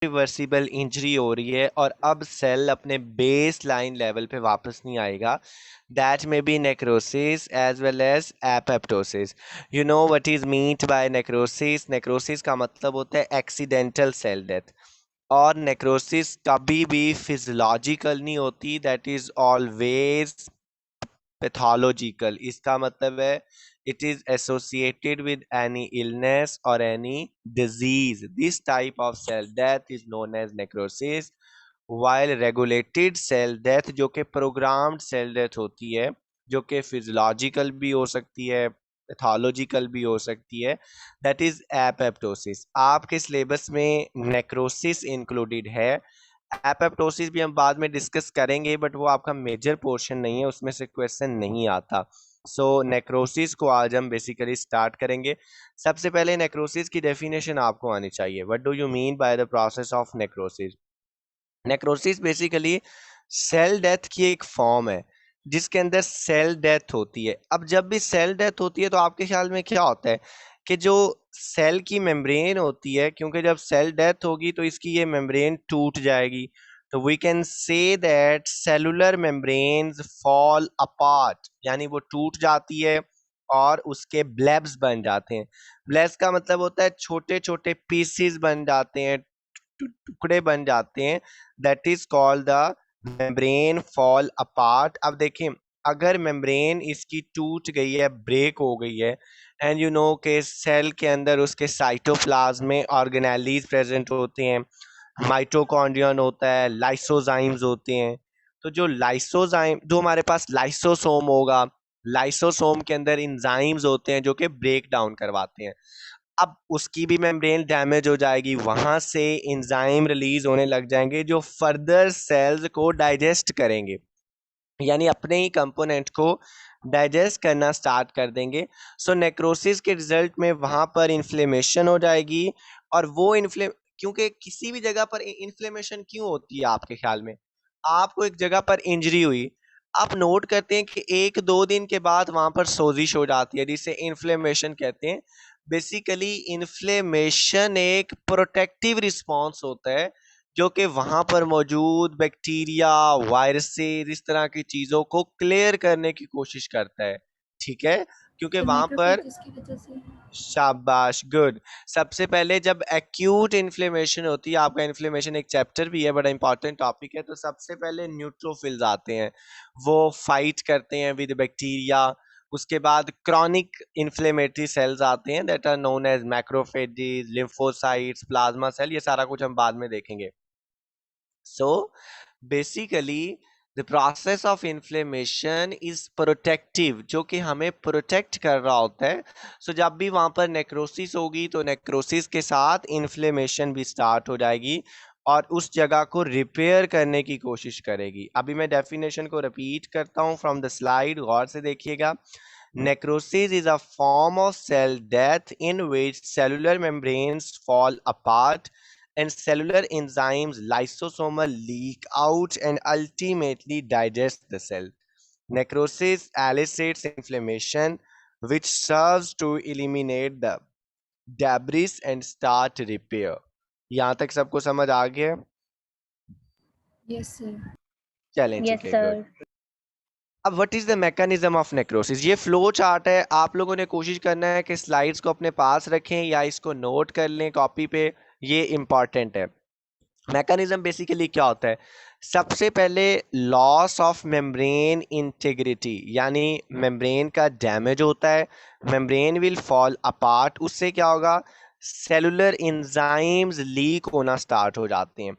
Reversible injury हो रही है और अब सेल अपने बेस लाइन लेवल पे वापस नहीं आएगा, that may be necrosis as well as apoptosis. You know what is meant by necrosis? Necrosis का मतलब होता है एक्सीडेंटल सेल डेथ. और नेक्रोसिस कभी भी फिजियोलॉजिकल नहीं होती, दैट इज ऑलवेज पैथोलॉजिकल. इसका मतलब है it is associated with any illness or any disease. This type of cell death is known as necrosis, while regulated cell death जो कि programmed cell death होती है, जो कि physiological भी हो सकती है, पैथोलॉजिकल भी हो सकती है, दैट इज एपोप्टोसिस. आपके सिलेबस में नेक्रोसिस इंक्लूडेड है. एपोप्टोसिस भी हम बाद में डिस्कस करेंगे, बट वो आपका मेजर पोर्शन नहीं है, उसमें से क्वेश्चन नहीं आता. सो नेक्रोसिस को आज हम बेसिकली स्टार्ट करेंगे. सबसे पहले नेक्रोसिस की डेफिनेशन आपको आनी चाहिए. What do you mean by the process of necrosis? Necrosis basically cell death की एक फॉर्म है जिसके अंदर सेल डेथ होती है. अब जब भी सेल डेथ होती है तो आपके ख्याल में क्या होता है कि जो सेल की मेम्ब्रेन होती है, क्योंकि जब सेल डेथ होगी तो इसकी ये मेम्ब्रेन टूट जाएगी, तो we can say that cellular membranes fall apart, यानी वो टूट जाती है और उसके ब्लेब्स बन जाते हैं. ब्लेब्स का मतलब होता है छोटे छोटे पीसेस बन जाते हैं, टुकड़े बन जाते हैं, that is called the membrane fall apart. अब देखें, अगर मेम्ब्रेन इसकी टूट गई है, ब्रेक हो गई है, एंड यू नो के सेल के अंदर उसके साइटोप्लाज्म में ऑर्गेनेलीज प्रेजेंट होते हैं, माइटोकॉन्ड्रियन होता है, लाइसोजाइम्स होते हैं. तो जो लाइसोजाइम, जो हमारे पास लाइसोसोम होगा, लाइसोसोम के अंदर इंजाइम्स होते हैं जो कि ब्रेक डाउन करवाते हैं. अब उसकी भी मेम्ब्रेन डैमेज हो जाएगी, वहां से एंजाइम रिलीज होने लग जाएंगे जो फर्दर सेल्स को डाइजेस्ट करेंगे, यानी अपने ही कंपोनेंट को डाइजेस्ट करना स्टार्ट कर देंगे. सो नेक्रोसिस के रिजल्ट में वहां पर इन्फ्लेमेशन हो जाएगी. और वो क्योंकि किसी भी जगह पर इन्फ्लेमेशन क्यों होती है आपके ख्याल में? आपको एक जगह पर इंजरी हुई, आप नोट करते हैं कि 1-2 दिन के बाद वहां पर सोजिश हो जाती है, जिसे इन्फ्लेमेशन कहते हैं. बेसिकली इन्फ्लेमेशन एक प्रोटेक्टिव रिस्पॉन्स होता है जो कि वहां पर मौजूद बैक्टीरिया, वायरसेस, इस तरह की चीजों को क्लियर करने की कोशिश करता है. ठीक है, क्योंकि तो वहां पर, मैक्रोफेज इसकी वजह से। शाबाश, गुड. सबसे पहले जब एक्यूट इन्फ्लेमेशन होती है, आपका इन्फ्लेमेशन एक चैप्टर भी है, बड़ा इंपॉर्टेंट टॉपिक है, तो सबसे पहले न्यूट्रोफिल्स आते हैं, वो फाइट करते हैं विद बैक्टीरिया. उसके बाद क्रॉनिक इन्फ्लेमेटरी सेल्स आते हैं, that are known as macrophages, lymphocytes, plasma cell, ये सारा कुछ हम बाद में देखेंगे. So basically the process of inflammation is protective, जो कि हमें प्रोटेक्ट कर रहा होता है. सो जब भी वहां पर नेक्रोसिस होगी तो नेक्रोसिस के साथ इन्फ्लेमेशन भी स्टार्ट हो जाएगी और उस जगह को रिपेयर करने की कोशिश करेगी. अभी मैं डेफिनेशन को रिपीट करता हूँ फ्रॉम द स्लाइड, गौर से देखिएगा. Necrosis is a form of cell death in which cellular membranes fall apart and cellular enzymes lysosomal leak out and ultimately digest the cell. Necrosis elicits inflammation, which serves to eliminate the debris and start repair. यहाँ तक सबको समझ आ गया? Yes sir. चलें, ठीक yes है, good. Sir. अब what is the mechanism of necrosis? ये फ्लो चार्ट है, आप लोगों ने कोशिश करना है कि स्लाइड्स को अपने पास रखें या इसको नोट कर लें कॉपी पे, ये इंपॉर्टेंट है. मैकेनिज्म बेसिकली क्या होता है? सबसे पहले लॉस ऑफ मेम्ब्रेन इंटीग्रिटी, यानी मेम्ब्रेन का डैमेज होता है, मेम्ब्रेन विल फॉल अपार्ट. उससे क्या होगा? सेलुलर एंजाइम्स लीक होना स्टार्ट हो जाते हैं.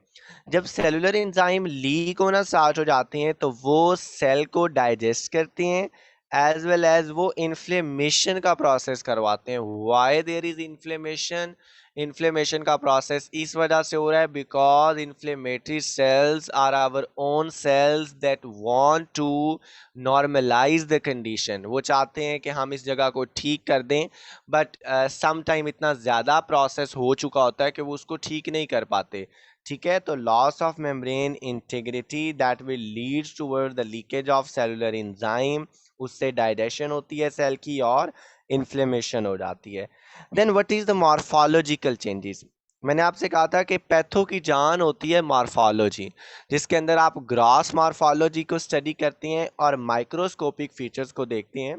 जब सेलुलर एंजाइम लीक होना स्टार्ट हो जाते हैं तो वो सेल को डाइजेस्ट करते हैं, एज वेल एज वो इन्फ्लेमेशन का प्रोसेस करवाते हैं. Why there is inflammation? Inflammation का प्रोसेस इस वजह से हो रहा है because inflammatory cells are our own cells that want to normalise the condition. वो चाहते हैं कि हम इस जगह को ठीक कर दें, बट सम टाइम इतना ज़्यादा प्रोसेस हो चुका होता है कि वो उसको ठीक नहीं कर पाते. ठीक है, तो loss of membrane integrity that will leads toward the leakage of cellular enzyme, उससे डाइजेशन होती है सेल की और इन्फ्लेमेशन हो जाती है. Then what is the morphological changes? मैंने आपसे कहा था कि पैथो की जान होती है मॉर्फोलॉजी, जिसके अंदर आप ग्रॉस मॉर्फोलॉजी को स्टडी करते हैं और माइक्रोस्कोपिक फीचर्स को देखते हैं।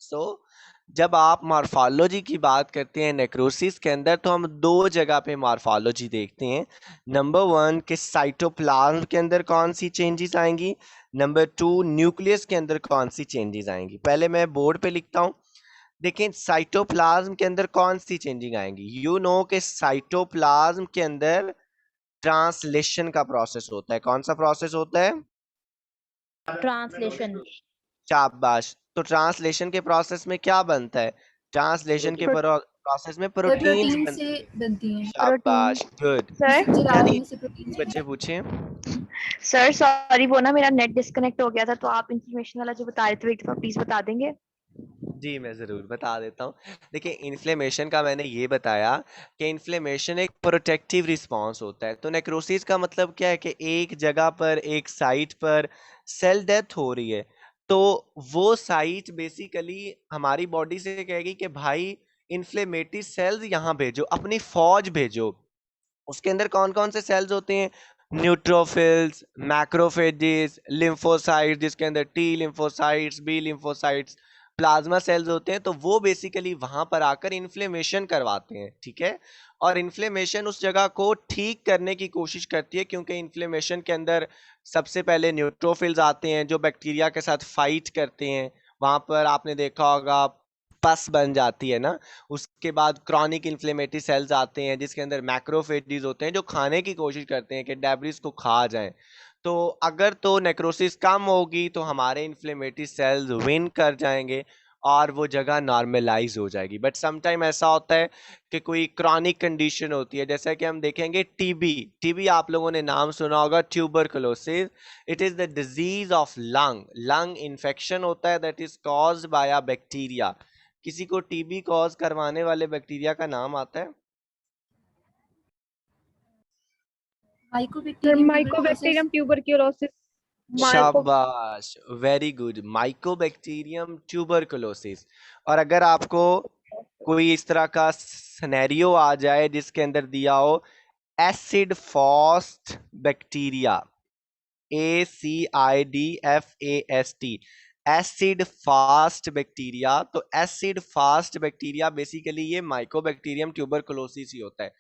सो जब आप मॉर्फोलॉजी की बात करते हैं नेक्रोसिस के अंदर, तो हम दो जगह पे मॉर्फोलॉजी देखते हैं। नंबर वन कि साइटोप्लाज्म के अंदर कौन सी चेंजेस आएंगी, नंबर टू न्यूक्लियस के अंदर कौन सी चेंजेस आएंगी। पहले मैं बोर्ड पे लिखता हूँ। देखें साइटोप्लाज्म के अंदर कौन सी चेंजिंग आएंगी। यू नो कि साइटोप्लाज्म के अंदर ट्रांसलेशन का प्रोसेस होता है। कौन सा प्रोसेस होता है? ट्रांसलेशन। शाबाश। तो ट्रांसलेशन के प्रोसेस में क्या बनता है? ट्रांसलेशन के प्रोसेस में सर प्रोटीन्स प्रोटीन बनती से हैं। बनती हैं। प्रोटीन। शाबाश, गुड। सर जिराफ यानी में से प्रोटीन बच्चे बनती पूछे। सर सॉरी, वो ना मेरा नेट डिस्कनेक्ट हो गया था, तो आप इंफॉर्मेशन वाला जो बता रहे थे एक दफा प्लीज बता देंगे। जी मैं ज़रूर बता देता हूँ। देखिए इन्फ्लेमेशन का मैंने ये बताया कि इन्फ्लेमेशन एक प्रोटेक्टिव रिस्पांस होता है। तो नेक्रोसिस का मतलब क्या है कि एक जगह पर, एक साइट पर सेल डेथ हो रही है, तो वो साइट बेसिकली हमारी बॉडी से कहेगी कि भाई इन्फ्लेमेटरी सेल्स यहाँ भेजो, अपनी फौज भेजो। उसके अंदर कौन कौन से सेल्स होते हैं? न्यूट्रोफिल्स, मैक्रोफेजेस, लिम्फोसाइट्स, जिसके अंदर T lymphocytes, B lymphocytes, plasma cells होते हैं। तो वो बेसिकली वहां पर आकर इन्फ्लेमेशन करवाते हैं, ठीक है। और इन्फ्लेमेशन उस जगह को ठीक करने की कोशिश करती है, क्योंकि इन्फ्लेमेशन के अंदर सबसे पहले न्यूट्रोफिल्स आते हैं जो बैक्टीरिया के साथ फाइट करते हैं। वहां पर आपने देखा होगा पस बन जाती है ना। उसके बाद क्रॉनिक इन्फ्लेमेटरी सेल्स आते हैं जिसके अंदर मैक्रोफेजेस होते हैं जो खाने की कोशिश करते हैं कि डेब्रिस को खा जाएं। तो अगर तो नेक्रोसिस कम होगी तो हमारे इन्फ्लेमेटरी सेल्स विन कर जाएंगे और वो जगह नॉर्मलाइज हो जाएगी। बट समटाइम ऐसा होता है कि कोई क्रॉनिक कंडीशन होती है, जैसा कि हम देखेंगे टीबी। टीबी आप लोगों ने नाम सुना होगा, tuberculosis. It is the disease of lung. Lung infection होता है that is caused by a bacteria. किसी को टीबी कॉज करवाने वाले बैक्टीरिया का नाम आता है? Sir mycobacterium tuberculosis. Mycobacterium tuberculosis. Myco शाबाश, वेरी गुड, माइकोबैक्टीरियम ट्यूबरकुलोसिस। और अगर आपको कोई इस तरह का सिनेरियो आ जाए जिसके अंदर दिया हो acid fast bacteria, ACIDFAST, acid fast bacteria, तो एसिड फास्ट बैक्टीरिया बेसिकली ये माइकोबैक्टीरियम ट्यूबरकुलोसिस ही होता है।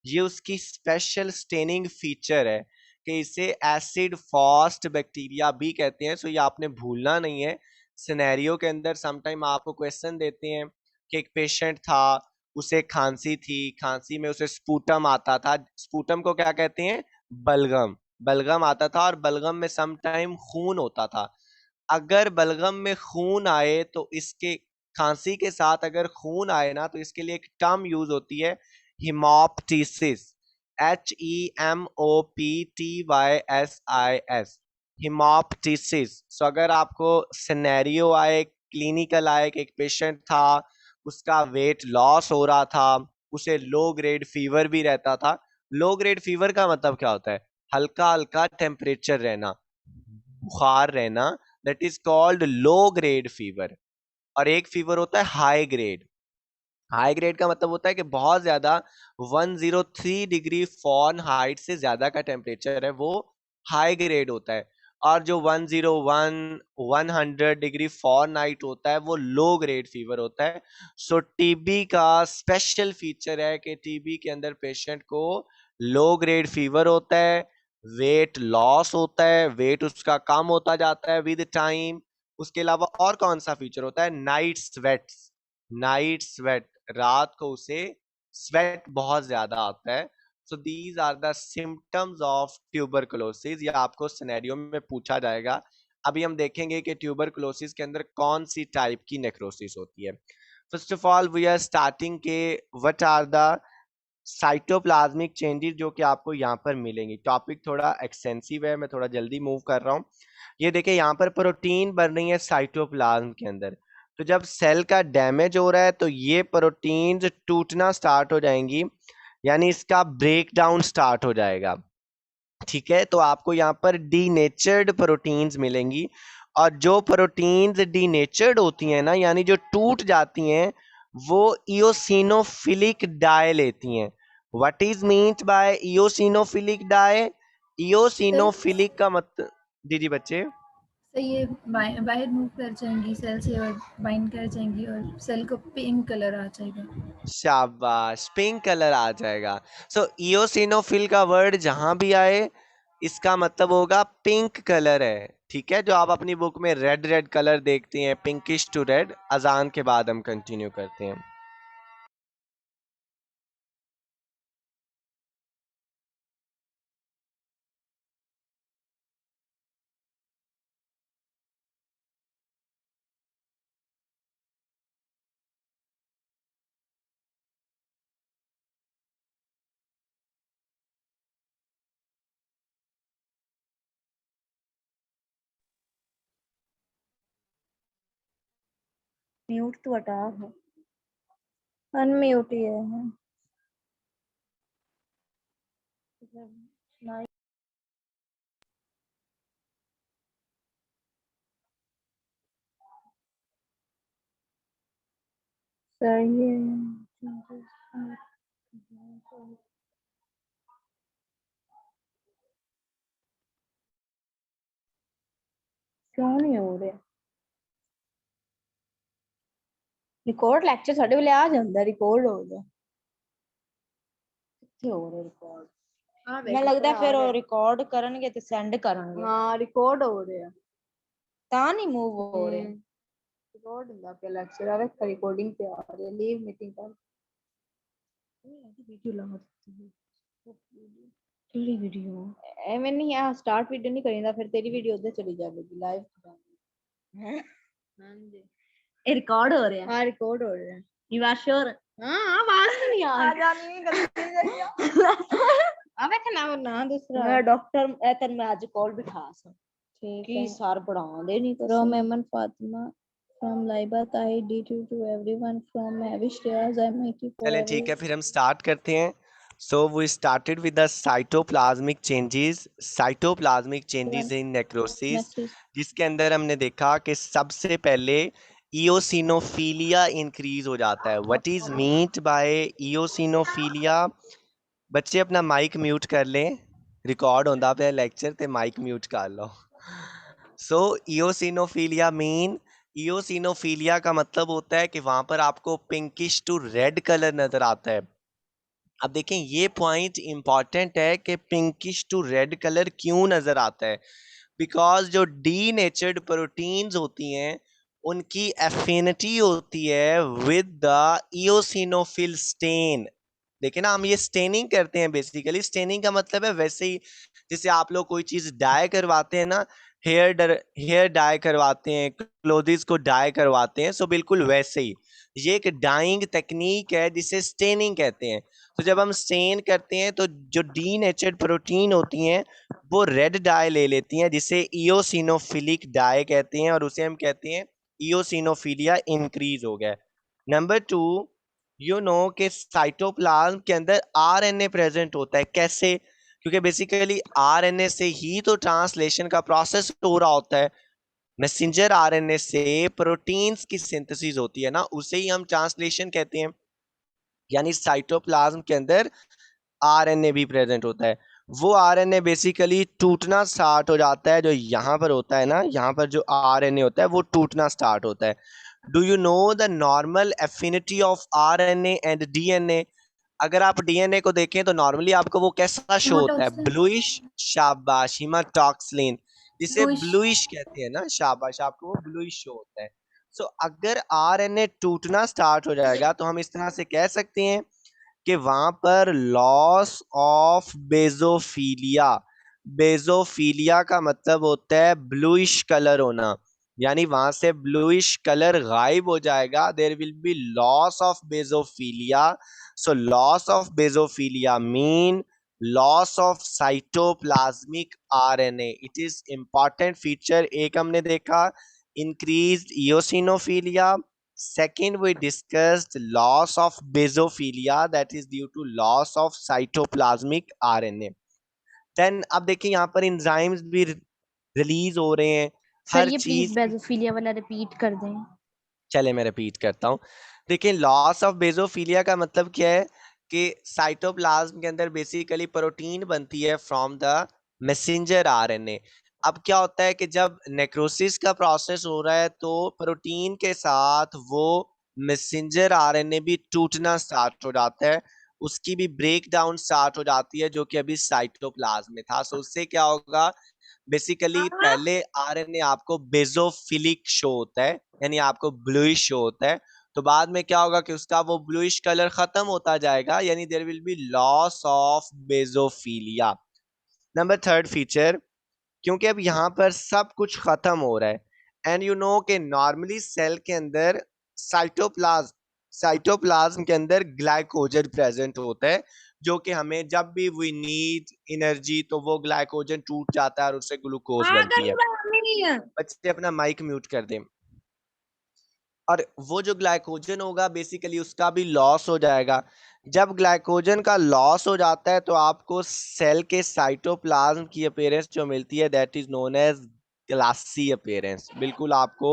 ये उसकी स्पेशल स्टेनिंग फीचर है कि इसे एसिड फास्ट बैक्टीरिया भी कहते हैं। सो ये आपने भूलना नहीं है। सिनेरियो के अंदर समटाइम आपको क्वेश्चन देते हैं कि एक पेशेंट था, उसे खांसी थी, खांसी में उसे स्पूटम आता था। स्पूटम को क्या कहते हैं? बलगम। बलगम आता था और बलगम में सम टाइम खून होता था। अगर बलगम में खून आए तो इसके, खांसी के साथ अगर खून आए ना, तो इसके लिए एक टर्म यूज होती है, हिमोप्टिसिस। HEMOPTYSIS, हिमोप्टिसिस। सो अगर आपको सिनेरियो आए, क्लिनिकल आए कि एक पेशेंट था, उसका वेट लॉस हो रहा था, उसे लो ग्रेड फीवर भी रहता था। लो ग्रेड फीवर का मतलब क्या होता है? हल्का हल्का टेम्परेचर रहना, बुखार रहना, that is called low grade fever. और एक फीवर होता है हाई ग्रेड। हाई ग्रेड का मतलब होता है कि बहुत ज्यादा 103 डिग्री फॉरेनहाइट से ज्यादा का टेम्परेचर है, वो हाई ग्रेड होता है। और जो 101 100 डिग्री फॉरेनहाइट होता है वो लो ग्रेड फीवर होता है। सो टीबी का स्पेशल फीचर है कि टीबी के अंदर पेशेंट को लो ग्रेड फीवर होता है, वेट लॉस होता है, वेट उसका कम होता जाता है विद टाइम। उसके अलावा और कौन सा फीचर होता है? Night sweats. नाइट स्वेट, रात को उसे स्वेट बहुत ज्यादा आता है। So these are the symptoms of tuberculosis. ये आपको सिनेरियो में पूछा जाएगा। अभी हम देखेंगे कि ट्यूबरकुलोसिस के अंदर कौन सी टाइप की नेक्रोसिस होती है। First of all we are starting के what are the cytoplasmic changes जो कि आपको यहाँ पर मिलेंगी। टॉपिक थोड़ा एक्सटेंसिव है, मैं थोड़ा जल्दी मूव कर रहा हूँ। ये देखिए यहाँ पर प्रोटीन बन रही है साइटोप्लाज्म के अंदर। तो जब सेल का डैमेज हो रहा है तो ये प्रोटीन्स टूटना स्टार्ट हो जाएंगी, यानी इसका ब्रेक डाउन स्टार्ट हो जाएगा, ठीक है। तो आपको यहाँ पर डीनेचर्ड प्रोटीन्स मिलेंगी। और जो प्रोटीन्स डीनेचर्ड होती हैं ना, यानी जो टूट जाती हैं, वो इयोसिनोफिलिक डाई लेती हैं। What is meant by eosinophilic dye? Eosinophilic का मतलब, जी बच्चे, तो ये बाहर मूव कर जाएंगी सेल से और बाइंड कर जाएंगी और सेल को पिंक कलर आ जाएगा। शाबाश, पिंक कलर आ जाएगा। सो इयोसिनोफिल का वर्ड जहां भी आए इसका मतलब होगा पिंक कलर है। ठीक है, जो आप अपनी बुक में रेड रेड कलर देखते हैं, पिंकिश टू रेड। अजान के बाद हम कंटिन्यू करते हैं। म्यूट तो हटा है, अनम्यूट ही है। सही है। क्यों नहीं हो रहा रिकॉर्ड? लेक्चर ਸਾਡੇ ਵੇਲੇ ਆ ਜਾਂਦਾ ਰਿਕਾਰਡ ਹੋ ਜਾ ਕਿੱਥੇ ਹੋ ਰਿਹਾ ਰਿਕਾਰਡ? ਮੈਨੂੰ ਲੱਗਦਾ ਫਿਰ ਉਹ ਰਿਕਾਰਡ ਕਰਨਗੇ ਤੇ ਸੈਂਡ ਕਰਨਗੇ। ਹਾਂ ਰਿਕਾਰਡ ਹੋ ਰਿਹਾ ਤਾਂ ਨਹੀਂ ਮੂਵ ਹੋ ਰਿਹਾ। ਰਿਕਾਰਡ ਹੁੰਦਾ ਪਿਆ ਲੈਕਚਰ ਆ ਵੇਖ ਰਿਕਾਰਡਿੰਗ ਤੇ ਆ ਰਿਹਾ ਲੀਵ ਮੀਟਿੰਗ ਕਰ ਵੀਡੀਓ ਲਾ ਦਿੱਤੀ ਕਿਹੜੀ ਵੀਡੀਓ? ਐਵੇਂ ਨਹੀਂ ਆ ਸਟਾਰਟ ਵੀਡੀਓ ਨਹੀਂ ਕਰੀਂਦਾ ਫਿਰ ਤੇਰੀ ਵੀਡੀਓ ਉੱਧਰ ਚਲੀ ਜਾਵੇਗੀ ਲਾਈਵ ਹੈ। ਹਾਂਜੀ ਇਹ ਰਿਕਾਰਡ ਹੋ ਰਿਹਾ? ਹਾਂ ਰਿਕਾਰਡ ਹੋ ਰਿਹਾ। You are sure? ਹਾਂ ਆਵਾਜ਼ ਨਹੀਂ ਆ ਜਾਣੀ ਗਲਤੀ ਨਹੀਂ ਆ ਵੇਖ ਨਾ ਦੂਸਰਾ ਮੈਂ ਡਾਕਟਰ ਤੈਨੂੰ ਮੈਂ ਅੱਜ ਕਾਲ ਬਿਠਾ ਸਾਂ। ਠੀਕ ਹੈ ਕੀ ਸਰ ਪੜਾਉਂਦੇ ਨਹੀਂ from Aman Fatima from Laiba Tahi D2 to everyone from Mavish Riaz I make you चलें ठीक है, फिर हम स्टार्ट करते हैं। So we started with the cytoplasmic changes. Cytoplasmic changes in necrosis, जिसके अंदर हमने देखा कि सबसे पहले इयोसिनोफिलिया इंक्रीज हो जाता है। What is meant bye इयोसिनोफिलिया? बच्चे अपना माइक म्यूट कर लें, रिकॉर्ड होता पे लेक्चर ते माइक म्यूट कर लो। सो इयोसिनोफिलिया मीन, इयोसिनोफिलिया का मतलब होता है कि वहां पर आपको पिंकिश टू रेड कलर नजर आता है। अब देखें, ये पॉइंट इंपॉर्टेंट है कि पिंकिश टू रेड कलर क्यों नजर आता है। बिकॉज जो डी नेचर्ड प्रोटीन्स होती हैं उनकी एफिनिटी होती है विद द इयोसिनोफिल स्टेन। देखिए ना, हम ये स्टेनिंग करते हैं। बेसिकली स्टेनिंग का मतलब है वैसे ही जैसे आप लोग कोई चीज डाई करवाते हैं ना, हेयर डाई करवाते हैं, क्लोथिस को डाई करवाते हैं, सो बिल्कुल वैसे ही ये एक डाइंग टेक्निक है जिसे स्टेनिंग कहते हैं। तो जब हम स्टेन करते हैं तो जो डी नेचर्ड प्रोटीन होती हैं वो रेड डाई ले लेती हैं, जिसे इयोसिनोफिलिक डाई कहते हैं, और उसे हम कहते हैं इयोसिनोफिलिया इंक्रीज हो गया। नंबर टू, यू नो कि साइटोप्लाज्म के अंदर आरएनए प्रेजेंट होता है। कैसे? क्योंकि बेसिकली आरएनए से ही तो ट्रांसलेशन का प्रोसेस हो रहा होता है। मैसेंजर आरएनए से प्रोटीन्स की सिंथेसिस होती है ना, उसे ही हम ट्रांसलेशन कहते हैं। यानी साइटोप्लाज्म के अंदर आरएनए भी प्रेजेंट होता है। वो आरएनए बेसिकली टूटना स्टार्ट हो जाता है। जो यहाँ पर होता है ना, यहाँ पर जो आरएनए होता है वो टूटना स्टार्ट होता है। Do you know the normal affinity of RNA and DNA? अगर आप डीएनए को देखें तो नॉर्मली आपको वो कैसा शो होता है? ब्लूइश। शाबाश, हिमाटॉक्सिलिन, जिसे ब्लूइश कहते हैं ना। शाबाश, आपको वो ब्लूइश शो होता है। सो अगर आरएनए टूटना स्टार्ट हो जाएगा तो हम इस तरह से कह सकते हैं कि वहां पर लॉस ऑफ बेजोफिलिया। बेजोफिलिया का मतलब होता है ब्लूइश कलर होना, यानी वहां से ब्लूइश कलर गायब हो जाएगा। There will be loss of basophilia. So loss of basophilia mean loss of cytoplasmic RNA. It is important feature. एक हमने देखा increased eosinophilia. Second, we discussed loss of basophilia, that is due to loss of cytoplasmic RNA. Then अब देखिए यहाँ पर enzymes भी release हो रहे हैं सर हर ये प्लीज चीज। बेजोफिलिया वाला रिपीट कर दें। चले मैं रिपीट करता हूँ। देखिए, लॉस ऑफ बेजोफिलिया का मतलब क्या है कि साइटोप्लाज्म के अंदर बेसिकली प्रोटीन बनती है फ्रॉम द मैसेंजर आरएनए। अब क्या होता है कि जब नेक्रोसिस का प्रोसेस हो रहा है तो प्रोटीन के साथ वो मैसेंजर आरएनए भी टूटना स्टार्ट हो जाता है, उसकी भी ब्रेक डाउन स्टार्ट हो जाती है, जो कि अभी साइटोप्लाज्म में था। सो उससे क्या होगा, बेसिकली पहले आरएनए आपको बेसोफिलिक शो होता है, यानी आपको ब्लूइश शो होता है, तो बाद में क्या होगा कि उसका वो ब्लूइश कलर खत्म होता जाएगा, यानी there will be loss of basophilia. Number third feature, क्योंकि अब यहाँ पर सब कुछ खत्म हो रहा है, एंड यू नो कि नॉर्मली सेल के अंदर साइटोप्लाज्म के अंदर ग्लाइकोजन प्रेजेंट होता है, जो कि हमें जब भी वी नीड एनर्जी तो वो ग्लाइकोजन टूट जाता है और उससे ग्लूकोज बनती है। बच्चे अपना माइक म्यूट कर दें। और वो जो ग्लाइकोजन होगा बेसिकली उसका भी लॉस हो जाएगा। जब ग्लाइकोजन का लॉस हो जाता है तो आपको सेल के साइटोप्लाज्म की अपीयरेंस जो मिलती है that is known as glassy appearance. बिल्कुल आपको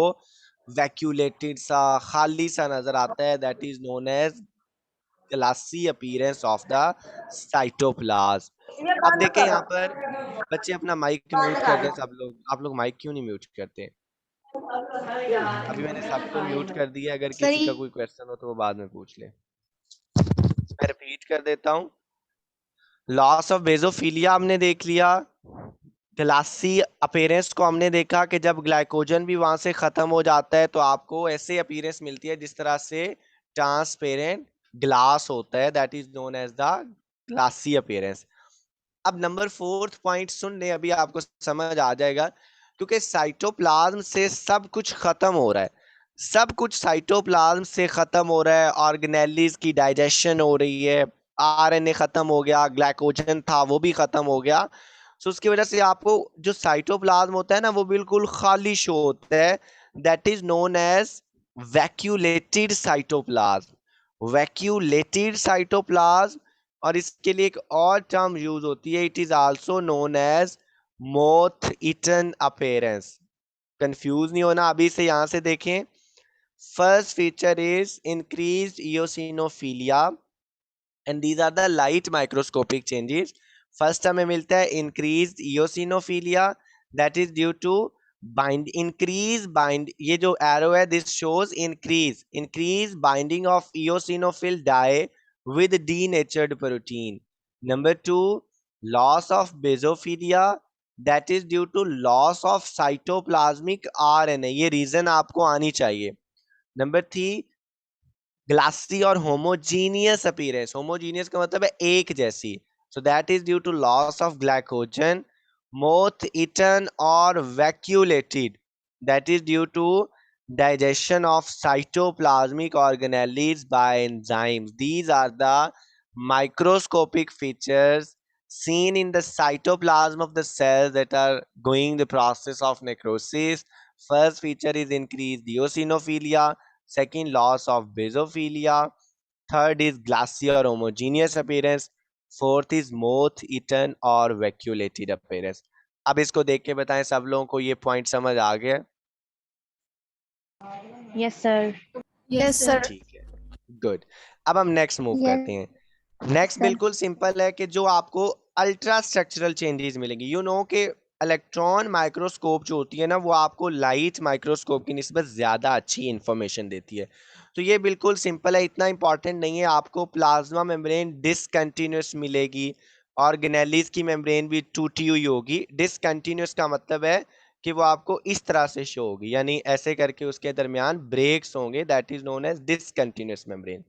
वैक्यूलेटेड सा, खाली सा नजर आता है, that is known as glassy appearance of the cytoplasm. अब देखें यहाँ पर बच्चे अपना माइक म्यूट कर दें सब लोग। आप लोग माइक क्यों नहीं म्यूट करते? अभी मैंने सबको म्यूट कर दिया, अगर सर किसी का कोई क्वेश्चन हो तो वो बाद में पूछ ले। मैं रिपीट कर देता हूँ, लॉस ऑफ बेसोफिलिया हमने देख लिया, ग्लासी अपीयरेंस को हमने देखा कि जब ग्लाइकोजन भी वहां से खत्म हो जाता है तो आपको ऐसे अपीयरेंस मिलती है जिस तरह से ट्रांसपेरेंट ग्लास होता है, that is known as the glassy appearance. अब नंबर फोर्थ पॉइंट सुन ले, अभी आपको समझ आ जाएगा, क्योंकि साइटोप्लाज्म से सब कुछ खत्म हो रहा है, सब कुछ साइटोप्लाज्म से खत्म हो रहा है। ऑर्गेनेलिस की डाइजेशन हो रही है, आरएनए खत्म हो गया, ग्लाइकोजन था वो भी खत्म हो गया। सो उसकी वजह से आपको जो साइटोप्लाज्म होता है ना वो बिल्कुल खाली शो होता है, that is known as vacuolated cytoplasm. Vacuolated cytoplasm, और इसके लिए एक और टर्म यूज होती है, it is also known as moth eaten appearance. Confuse नहीं होना, अभी से यहां से देखें। First feature is increased eosinophilia, and these are the light microscopic changes. First हमें मिलता है increased eosinophilia, that is due to bind, ये जो एरो है this shows increase binding of eosinophil die with denatured protein. Number 2, loss of basophilia, that is due to loss of cytoplasmic RNA. ये region आपको आनी चाहिए। Number 3, glassy और homogeneous appearance. Homogeneous का मतलब है एक जैसी, so that is due to loss of glycogen. Moth eaten और vacuolated, that is due to digestion of cytoplasmic organelles by enzymes. These are the microscopic features seen in the cytoplasm of the cells that are going the process of necrosis. First feature is increased eosinophilia, second loss of basophilia, third is glassy or homogeneous appearance, fourth is moth eaten or vacuolated appearance. अब इसको देख के बताएं सब लोगों को ये point समझ आ गया? Yes sir. Yes sir. ठीक है, गुड। अब हम नेक्स्ट मूव करते हैं। नेक्स्ट बिल्कुल सिंपल है कि जो आपको अल्ट्रा स्ट्रक्चरल चेंजेस मिलेंगी। यू नो कि इलेक्ट्रॉन माइक्रोस्कोप जो होती है ना वो आपको लाइट माइक्रोस्कोप की निस्बत ज़्यादा अच्छी इंफॉर्मेशन देती है। तो ये बिल्कुल सिंपल है, इतना इंपॉर्टेंट नहीं है। आपको प्लाज्मा मेम्ब्रेन डिसकंटिन्यूस मिलेगी, ऑर्गेनेलिस की मेम्ब्रेन भी टूटी हुई होगी। डिसकंटिन्यूस का मतलब है कि वो आपको इस तरह से शो होगी, यानी ऐसे करके उसके दरमियान ब्रेक्स होंगे, that is known as discontinuous membrane.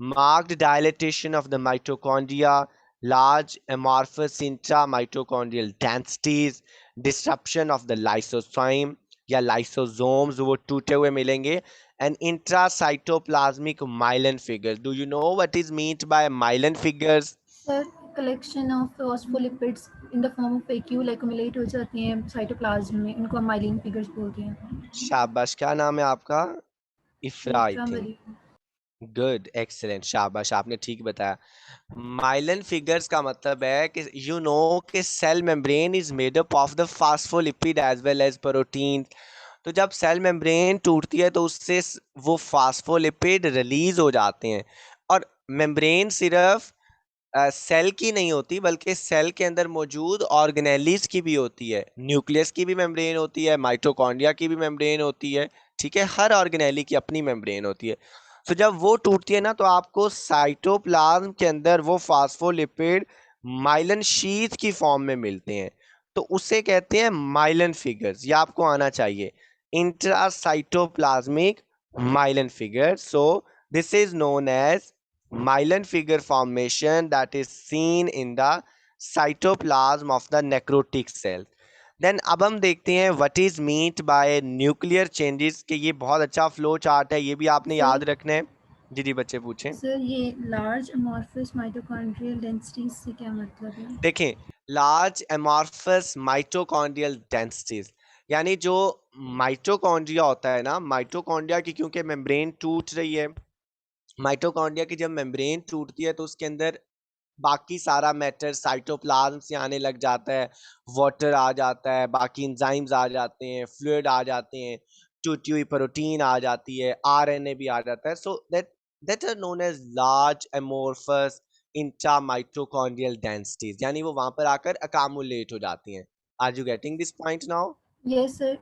Marked dilatation of the mitochondria, large amorphous intramitochondrial densities, disruption of the lysosome या lysosomes वो टूटे हुए मिलेंगे, and intracytoplasmic myelin figures. Do you know what is meant by myelin figures? Sir collection of phospholipids in the form of एक्यूल accumulate हो जाती हैं cytoplasm में, इनको हम माइलिन फिगर्स बोलते हैं। शाबाश, क्या नाम है आपका? इफ्रा आई थिंक। मरी। गुड, एक्सीलेंट, शाबाश, आपने ठीक बताया। माइलिन फिगर्स का मतलब है कि यू नो कि cell membrane is made up of the phospholipid as well as protein. तो जब सेल मेम्ब्रेन टूटती है तो उससे वो फास्फोलिपिड रिलीज हो जाते हैं, और मेम्ब्रेन सिर्फ सेल की नहीं होती बल्कि सेल के अंदर मौजूद ऑर्गेनेलीज की भी होती है, न्यूक्लियस की भी मेम्ब्रेन होती है, माइटोकॉन्ड्रिया की भी मेम्ब्रेन होती है, ठीक है, हर ऑर्गेनेली की अपनी मेम्ब्रेन होती है। तो जब वो टूटती है ना तो आपको साइटोप्लाज्म के अंदर वो फास्फोलिपिड माइलन शीथ की फॉर्म में मिलते हैं, तो उसे कहते हैं माइलन फिगर्स। ये आपको आना चाहिए, intracytoplasmic myelin figure. So this is known as myelin figure formation that is seen in the cytoplasm of the necrotic cell. Then अब हम देखते हैं what is meant by nuclear changes, कि ये बहुत अच्छा फ्लो चार्ट है, ये भी आपने Sir. याद रखना है। जी जी बच्चे पूछें। सर ये लार्ज अमॉर्फस माइटोकॉन्ड्रियल डेंसिटीज से क्या मतलब है? देखें, लार्ज एमॉर्फस माइटोकॉन्ड्रियल डेंसिटीज यानी जो माइटोकॉन्ड्रिया होता है ना, माइटोकॉन्ड्रिया की क्योंकि मेम्ब्रेन टूट रही है, माइटोकॉन्ड्रिया की जब मेम्ब्रेन टूटती है तो उसके अंदर बाकी सारा मैटर साइटोप्लाज्म से आने लग जाता है, वाटर आ जाता है, बाकी एंजाइम्स आ जाते हैं, फ्लूइड आ जाते हैं, टूटी हुई प्रोटीन आ जाती है, आरएनए भी आ जाता है। So that are known as large amorphous intramitochondrial densities, यानी वो वहां पर आकर अकामुलेट हो जाती हैं। Are you getting this point now? Yes sir.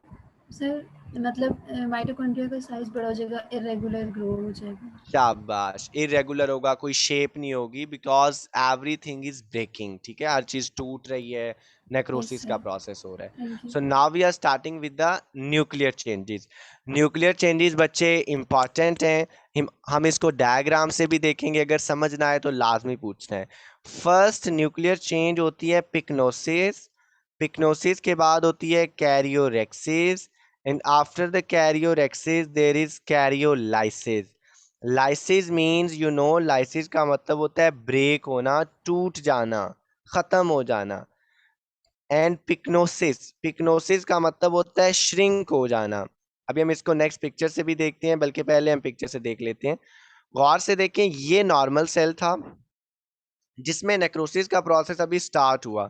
Sir मतलब माइटोकॉन्ड्रिया का साइज बड़ा हो जाएगा, इरेगुलर ग्रो हो जाएगा। शाबाश, इरेगुलर होगा, कोई शेप नहीं होगी, बिकॉज एवरीथिंग इज ब्रेकिंग, ठीक है, हर चीज टूट रही है, नेक्रोसिस का sir. प्रोसेस हो रहा है। Thank you. So now we are starting with the nuclear changes. Nuclear changes बच्चे इंपॉर्टेंट हैं, हम इसको डायग्राम से भी देखेंगे, अगर समझना है तो लाजमी पूछना है। फर्स्ट न्यूक्लियर चेंज होती है पिक्नोसिस, पिक्नोसिस के बाद होती है karyorrhexis, and after the karyorrhexis there is karyolysis. Lysis means you know, lysis का मतलब होता है ब्रेक होना, टूट जाना, खत्म हो जाना। एंड पिक्नोसिस, पिक्नोसिस का मतलब होता है श्रिंक हो जाना। अभी हम इसको नेक्स्ट पिक्चर से भी देखते हैं, बल्कि पहले हम पिक्चर से देख लेते हैं। गौर से देखें, ये नॉर्मल सेल था जिसमें नेक्रोसिस का प्रोसेस अभी स्टार्ट हुआ।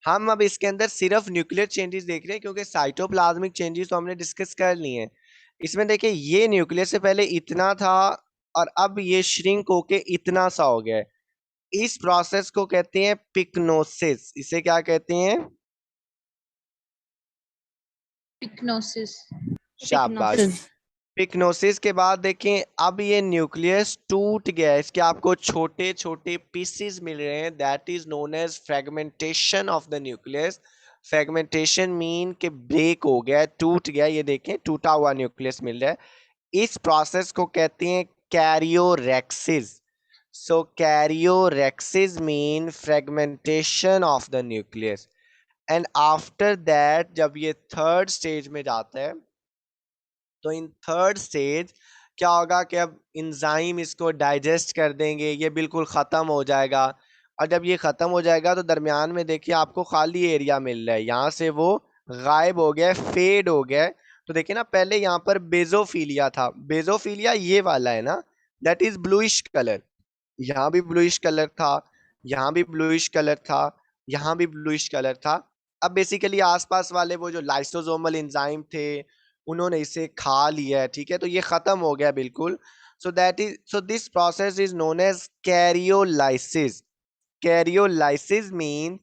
हम अब इसके अंदर सिर्फ न्यूक्लियर चेंजेस देख रहे हैं क्योंकि साइटोप्लाज्मिक चेंजेस तो हमने डिस्कस कर लिए हैं। इसमें देखिए, ये न्यूक्लियस से पहले इतना था और अब ये श्रिंक होके इतना सा हो गया है। इस प्रोसेस को कहते हैं पिक्नोसिस। इसे क्या कहते हैं? पिक्नोसिस। शाबाश। पिक्नोसिस के बाद देखें, अब ये न्यूक्लियस टूट गया है, इसके आपको छोटे छोटे पीसेस मिल रहे हैं, that is known as fragmentation of the nucleus. Fragmentation mean के ब्रेक हो गया, टूट गया, ये देखें टूटा हुआ न्यूक्लियस मिल रहा है। इस प्रोसेस को कहते हैं karyorrhexis. So karyorrhexis mean fragmentation of the nucleus. And after that जब ये थर्ड स्टेज में जाता है, तो इन थर्ड स्टेज क्या होगा कि अब इंजाइम इसको डाइजेस्ट कर देंगे, ये बिल्कुल ख़त्म हो जाएगा। और जब ये ख़त्म हो जाएगा तो दरमियान में देखिए आपको खाली एरिया मिल रहा है, यहाँ से वो गायब हो गया, फेड हो गया। तो देखिए ना, पहले यहाँ पर बेजोफिलिया था, बेजोफिलिया ये वाला है ना, दैट इज ब्लूइश कलर। यहाँ भी ब्लूइश कलर था, यहाँ भी ब्लूइश कलर था, यहाँ भी ब्लूइश कलर था। अब बेसिकली आसपास वाले वो जो लाइसोसोमल एंजाइम थे उन्होंने इसे खा लिया है, ठीक है, तो ये खत्म हो गया बिल्कुल। So this process is known as karyolysis. Karyolysis mean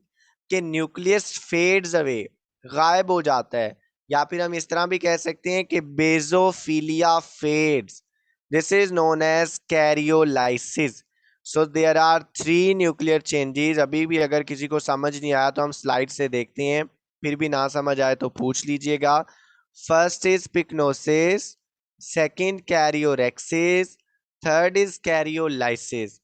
कि न्यूक्लियस फेड्स अवे, गायब हो जाता है, या फिर हम इस तरह भी कह सकते हैं कि basophilia fades. This is known as karyolysis. So there are 3 nuclear changes. अभी भी अगर किसी को समझ नहीं आया तो हम स्लाइड से देखते हैं, फिर भी ना समझ आए तो पूछ लीजिएगा। First is pyknosis, second karyorrhexis, third is karyolysis.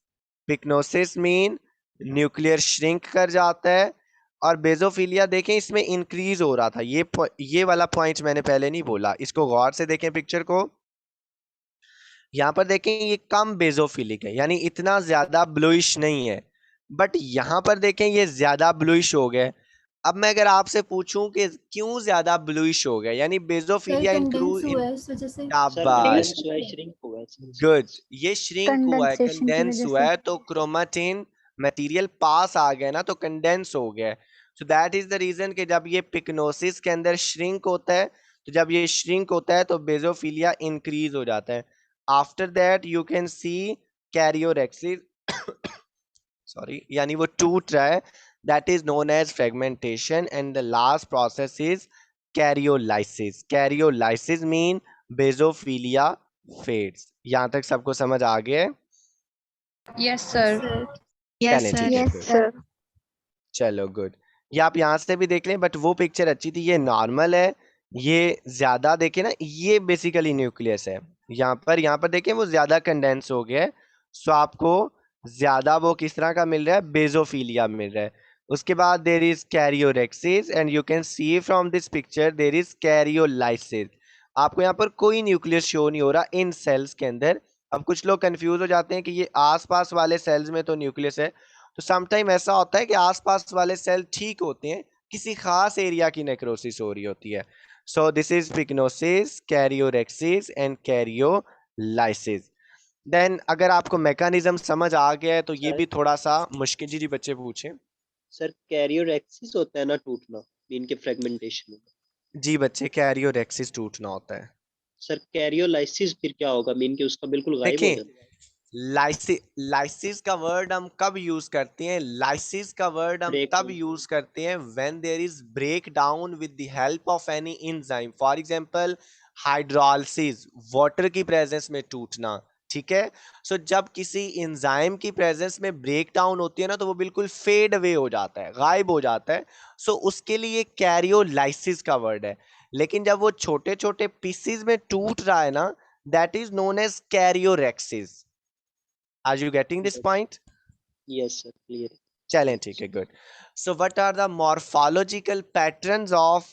Pyknosis mean nuclear shrink कर जाता है, और बेजोफिलिया देखें इसमें इंक्रीज हो रहा था। ये वाला पॉइंट मैंने पहले नहीं बोला, इसको गौर से देखें पिक्चर को। यहाँ पर देखें ये कम बेजोफिलिक है, यानी इतना ज्यादा ब्लूइश नहीं है, बट यहाँ पर देखें ये ज्यादा ब्लूइश हो गया। अब मैं अगर आपसे पूछूं कि क्यों ज्यादा ब्लूइश हो गया, यानी सर बेजोफिलिया कंडेंस हुआ है इस वजह से। शाबाश, श्रिंक हुआ है गुड, ये श्रिंक हुआ है, कंडेंसेशन की कंडेंस वजह हुआ से। है, तो क्रोमेटिन मटेरियल पास आ गया ना, तो कंडेंस हो गया। So that is the reason कि जब ये पिक्नोसिस के अंदर श्रिंक होता है, तो जब ये श्रिंक होता है तो बेजोफिलिया इंक्रीज हो जाता है। After that you can see karyorrhexis sorry, यानी वो टूट रहा है, that is known as fragmentation, and the last process is karyolysis. Karyolysis mean basophilia fades. यहां तक सबको समझ आ गया है? यस सर चलें ठीक है यस फिर. सर चलो गुड. ये आप यहाँ से भी देख लें, बट वो पिक्चर अच्छी थी. ये नॉर्मल है, ये ज्यादा देखे ना, ये बेसिकली न्यूक्लियस है. यहाँ पर देखें वो ज्यादा कंडेंस हो गया है. सो आपको ज्यादा वो किस तरह का मिल रहा है? बेजोफिलिया मिल रहा है. उसके बाद there is karyorrhexis, and you can see from this picture there is karyolysis. आपको यहाँ पर कोई न्यूक्लियस शो नहीं हो रहा इन सेल्स के अंदर. अब कुछ लोग कंफ्यूज हो जाते हैं कि ये आसपास वाले सेल्स में तो न्यूक्लियस है. तो समटाइम ऐसा होता है कि आसपास वाले सेल ठीक होते हैं, किसी खास एरिया की नेक्रोसिस हो रही होती है. So this is pyknosis, karyorrhexis and karyolysis. Then अगर आपको मैकेनिज्म समझ आ गया है तो ये सर भी थोड़ा सा मुश्किल. जी जी बच्चे पूछें. सर कैरियोरेक्सिस होता है ना टूटना मीन के फ्रेगमेंटेशन में. जी बच्चे, कैरियोरेक्सिस टूटना होता है. सर कैरियोलाइसिस फिर क्या होगा मीन के उसका बिल्कुल गायब हो देखें, जाना. लाइसिस का वर्ड हम कब यूज करते हैं? लाइसिस का वर्ड हम ब्रेक तब यूज करते हैं when there is break down with the help of any enzyme. For example hydrolysis, water की प्रेजेंस में टूटना. ठीक है. सो जब किसी एंजाइम की प्रेजेंस में ब्रेक डाउन होती है ना, तो वो बिल्कुल फेड अवे हो जाता है, गायब हो जाता है. सो उसके लिए कैरियोलाइसिस का वर्ड है. लेकिन जब वो छोटे छोटे पीसीज में टूट रहा है ना, that is known as karyorrhexis. Are you getting this point? Yes sir clear. चलें ठीक है, good. So what are the morphological patterns of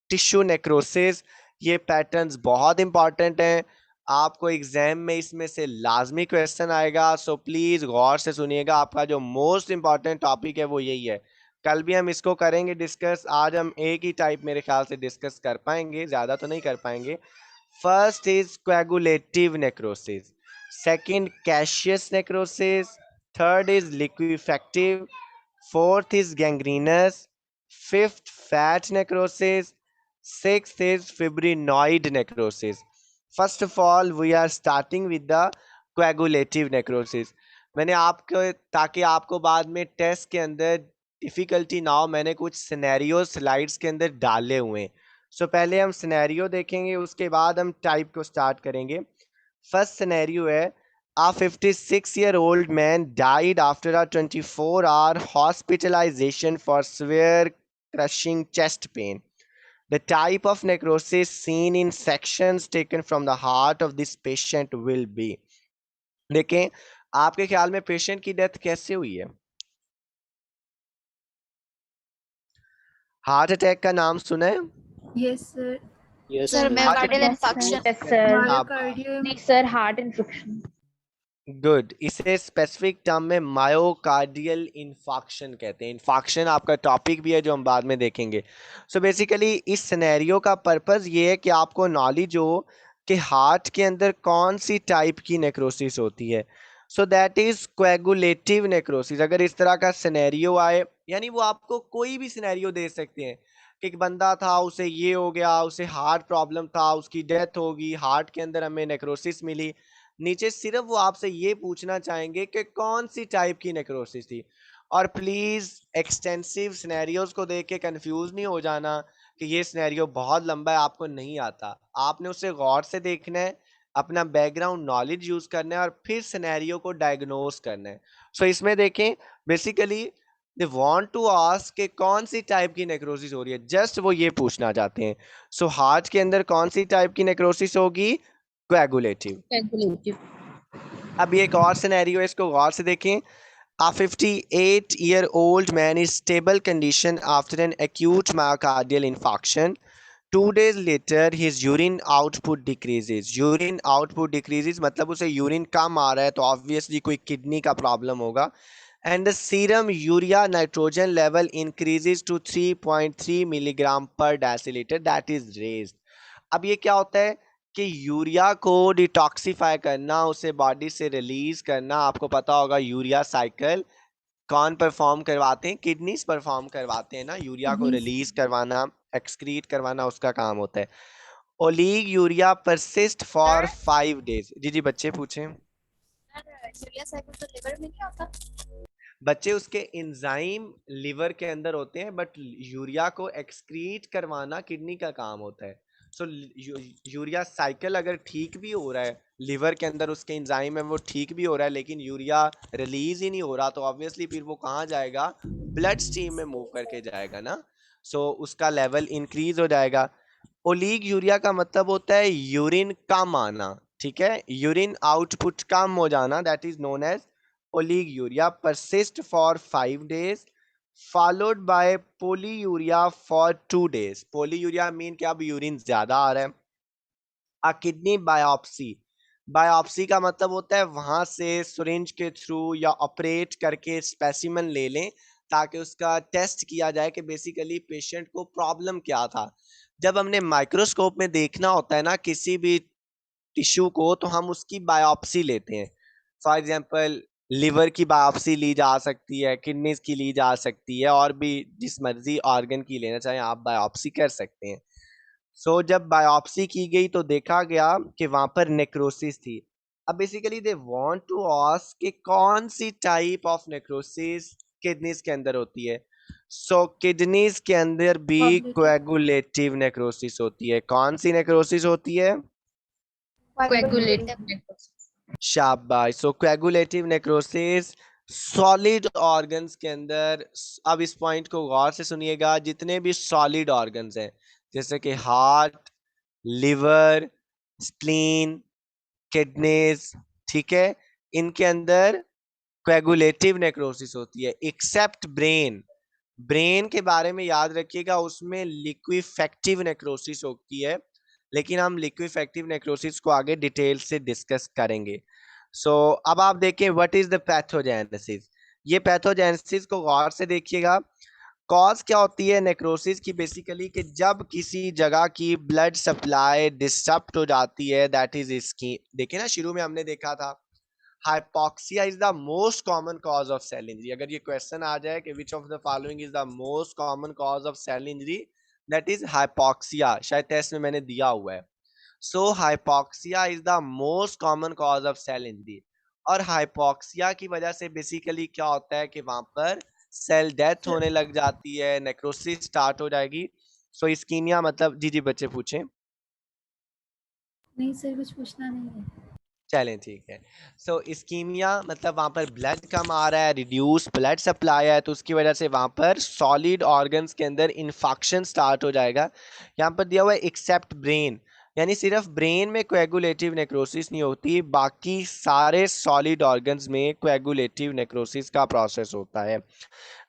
tissue necrosis? ये पैटर्न्स बहुत इंपॉर्टेंट हैं. आपको एग्जाम में इसमें से लाजमी क्वेश्चन आएगा. सो प्लीज गौर से सुनिएगा. आपका जो मोस्ट इंपॉर्टेंट टॉपिक है वो यही है. कल भी हम इसको करेंगे डिस्कस. आज हम एक ही टाइप मेरे ख्याल से डिस्कस कर पाएंगे, ज्यादा तो नहीं कर पाएंगे. First is coagulative necrosis. Second, caseous necrosis. Third is liquefactive. Fourth is gangrenous. Fifth, fat necrosis. Sixth is fibrinoid necrosis. First of all, we are starting with the coagulative necrosis. मैंने आपको, ताकि आपको बाद में टेस्ट के अंदर difficulty ना हो, मैंने कुछ सिनेरियो स्लाइड्स के अंदर डाले हुए हैं. सो पहले हम सिनेरियो देखेंगे, उसके बाद हम टाइप को स्टार्ट करेंगे. फर्स्ट सिनेरियो है, a 56-year-old man died after a 24-hour hospitalization for severe crushing chest pain. The type of necrosis seen in sections taken from the heart of this patient will be. देखें, आपके ख्याल में patient की death कैसे हुई है? Heart attack का नाम सुना है? Yes sir. Yes sir sir. Myocardial infarction sir. Myocardium. नहीं सर हार्ट इन्फेक्शन. गुड. इसे स्पेसिफिक टर्म में मायोकार्डियल इन्फाक्शन कहते हैं. इन्फाक्शन आपका टॉपिक भी है जो हम बाद में देखेंगे. सो बेसिकली इस सिनेरियो का पर्पस ये है कि आपको नॉलेज हो कि हार्ट के अंदर कौन सी टाइप की नेक्रोसिस होती है. So that is coagulative necrosis. अगर इस तरह का सिनेरियो आए, यानी वो आपको कोई भी सिनेरियो दे सकते हैं कि एक बंदा था, उसे ये हो गया, उसे हार्ट प्रॉब्लम था, उसकी डेथ होगी, हार्ट के अंदर हमें नेक्रोसिस मिली. नीचे सिर्फ वो आपसे ये पूछना चाहेंगे कि कौन सी टाइप की नेक्रोसिस थी. और प्लीज एक्सटेंसिव सिनेरियोज को देख के कंफ्यूज नहीं हो जाना कि ये सिनेरियो बहुत लंबा है, आपको नहीं आता. आपने उसे गौर से देखना है, अपना बैकग्राउंड नॉलेज यूज करना है और फिर सिनेरियो को डायग्नोज करना है. सो इसमें देखें, basically they want to ask कि कौन सी टाइप की नेक्रोसिस हो रही है, जस्ट वो ये पूछना चाहते हैं. सो हार्ट के अंदर कौन सी टाइप की नेक्रोसिस होगी? कोएगुलेटिव. अब ये एक और सिनेरियो है, इसको गौर से देखें. A 58-year-old man is stable condition after an acute myocardial infarction. 2 days later, his urine output decreases. Urine output decreases मतलब उसे यूरिन कम आ रहा है, तो ऑब्वियसली कोई किडनी का प्रॉब्लम होगा. And the serum urea nitrogen level increases to 3.3 milligram per deciliter. That is raised. अब ये क्या होता है कि यूरिया को डिटॉक्सिफाई करना, उसे बॉडी से रिलीज करना. आपको पता होगा यूरिया साइकिल कौन परफॉर्म करवाते हैं? किडनीज परफॉर्म करवाते हैं ना. यूरिया को रिलीज करवाना, एक्सक्रीट करवाना उसका काम होता है. ओलीग यूरिया परसिस्ट फॉर 5 days. जी जी बच्चे पूछें. यूरिया साइकिल तो लिवर में नहीं होता? बच्चे उसके एंजाइम लिवर के अंदर होते हैं, बट यूरिया को एक्सक्रीट करवाना किडनी का काम होता है। सो यूरिया साइकिल अगर ठीक भी हो रहा है, लिवर के अंदर उसके एंजाइम है वो ठीक भी हो रहा है, लेकिन यूरिया रिलीज ही नहीं हो रहा, तो ऑब्वियसली फिर वो कहाँ जाएगा, ब्लड स्ट्रीम में मूव करके जाएगा ना। सो उसका लेवल इंक्रीज हो जाएगा। ओलीग यूरिया का मतलब होता है यूरिन कम आना, ठीक है, यूरिन आउटपुट कम हो जाना, that is known as oliguria. persist for 5 days followed by polyuria for 2 days। polyuria mean कि अब यूरिन ज्यादा आ रहा है। a kidney biopsy, बायोप्सी का मतलब होता है वहां से सिरिंज के थ्रू या ऑपरेट करके स्पेसिमन ले लें ताकि उसका टेस्ट किया जाए कि बेसिकली पेशेंट को प्रॉब्लम क्या था। जब हमने माइक्रोस्कोप में देखना होता है ना किसी भी टिश्यू को, तो हम उसकी बायोप्सी लेते हैं। फॉर एग्जांपल लिवर की बायोप्सी ली जा सकती है, किडनीज की ली जा सकती है, और भी जिस मर्जी ऑर्गन की लेना चाहें आप बायोप्सी कर सकते हैं। सो जब बायोप्सी की गई तो देखा गया कि वहां पर नेक्रोसिस थी। अब basically they want to ask कि कौन सी टाइप ऑफ नेक्रोसिस किडनीज के अंदर होती है। सो किडनीज के अंदर भी Coagulative. कोएगुलेटिव नेक्रोसिस होती है। कौन सी नेक्रोसिस होती है? Coagulative necrosis. शाबाश। सो कोएगुलेटिव नेक्रोसिस सॉलिड ऑर्गन्स के अंदर। अब इस पॉइंट को गौर से सुनिएगा, जितने भी सॉलिड ऑर्गन्स हैं जैसे कि हार्ट, लिवर, स्प्लीन, किडनीज, ठीक है, इनके अंदर कोएगुलेटिव नेक्रोसिस होती है, एक्सेप्ट ब्रेन। ब्रेन के बारे में याद रखिएगा, उसमें लिक्विफेक्टिव नेक्रोसिस होती है, लेकिन हम लिक्विफेक्टिव नेक्रोसिस को आगे डिटेल से डिस्कस करेंगे। सो अब आप देखें व्हाट इज द पैथोजेनेसिस। ये पैथोजेनेसिस को गौर से देखिएगा। कॉज क्या होती है नेक्रोसिस की? बेसिकली कि जब किसी जगह की ब्लड सप्लाई डिस्टर्ब हो जाती है, दैट इज इसकी। देखिए ना, शुरू में हमने देखा था hypoxia is the most common cause of cell injury. अगर ये क्वेश्चन आ जाए कि which of the following is the most common cause of cell injury, that is hypoxia. शायद टेस्ट में मैंने दिया हुआ है। So hypoxia is the most common cause of cell injury. और हाइपोक्सिया की वजह से बेसिकली क्या होता है कि वहां पर सेल डेथ होने लग जाती है, नेक्रोसिस स्टार्ट हो जाएगी। सो इस्कीमिया मतलब, जी जी बच्चे पूछें। नहीं सर, कुछ पूछना नहीं है। चलें ठीक है। सो इस्कीमिया मतलब वहाँ पर ब्लड कम आ रहा है, रिड्यूस ब्लड सप्लाई है, तो उसकी वजह से वहाँ पर सॉलिड ऑर्गन्स के अंदर इन्फेक्शन स्टार्ट हो जाएगा। यहाँ पर दिया हुआ है एक्सेप्ट ब्रेन, यानी सिर्फ ब्रेन में कोएगुलेटिव नेक्रोसिस नहीं होती, बाकी सारे सॉलिड ऑर्गन्स में कोएगुलेटिव नेक्रोसिस का प्रोसेस होता है।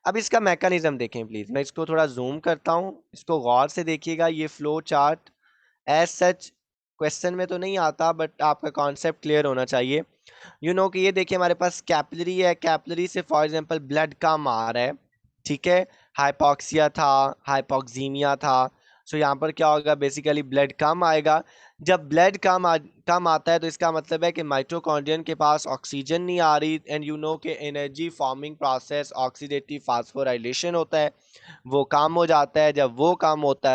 अब इसका मैकेनिज्म देखें प्लीज, मैं इसको थोड़ा जूम करता हूँ, इसको गौर से देखिएगा। ये flow chart as such question में तो नहीं आता, बट आपका कॉन्सेप्ट क्लियर होना चाहिए। कि ये देखिए हमारे पास कैपिलरी है, कैपिलरी से फॉर एग्जांपल ब्लड कम आ रहा है, ठीक है, हाइपोक्सिया था, हाइपोक्सीमिया था। सो यहाँ पर क्या होगा, बेसिकली ब्लड कम आएगा। जब ब्लड कम आता है तो इसका मतलब है कि माइटोकॉन्ड्रियन के पास ऑक्सीजन नहीं आ रही, एंड के energy forming process oxidative phosphorylation होता है, वो काम हो जाता है। जब वो काम होता है